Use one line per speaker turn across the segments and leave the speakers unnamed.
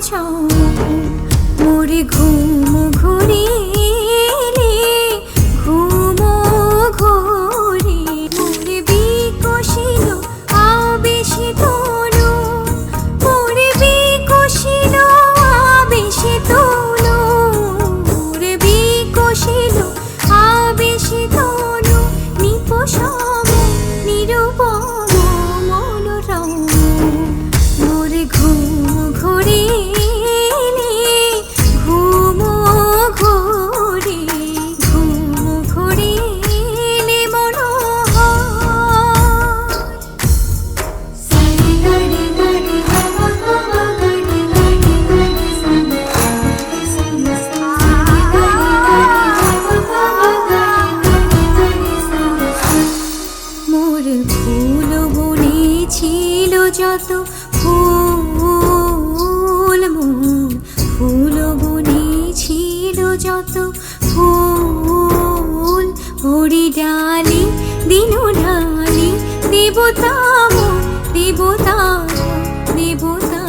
ছাও মোরে ঘুম ঘুরিলে ঘুম ঘোরে মোরে বিকশিল আবেশে তনু মোরে বিকশিল আবেশে তনু মোরে বিকশিল আবেশে তনু নিপসম নিরুপম মনোরম মোরে ঘুম ঘুরিলে ঘুম ঘোরে ঘুম ঘুরিলে মনোহর সারে গারে গারে গামা গামা গারে গারে গারে সারে সারে সারে গারে গারে গামা গামা গারে গারে সারে মোর ফুল বনে ছিল যত ফুল মোর ফুল বনে ছিল যত ফুল হরি ডালি দিনু ঢালি দেবতা মোর দেবতা দেবতা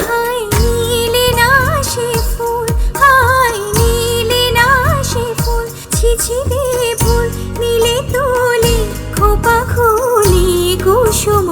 হাই নীলে না সে ফুল হাই নীলে না সে ফুল ছিছি রে ফুল নীলে তুলে খোপা খুলি কুসুম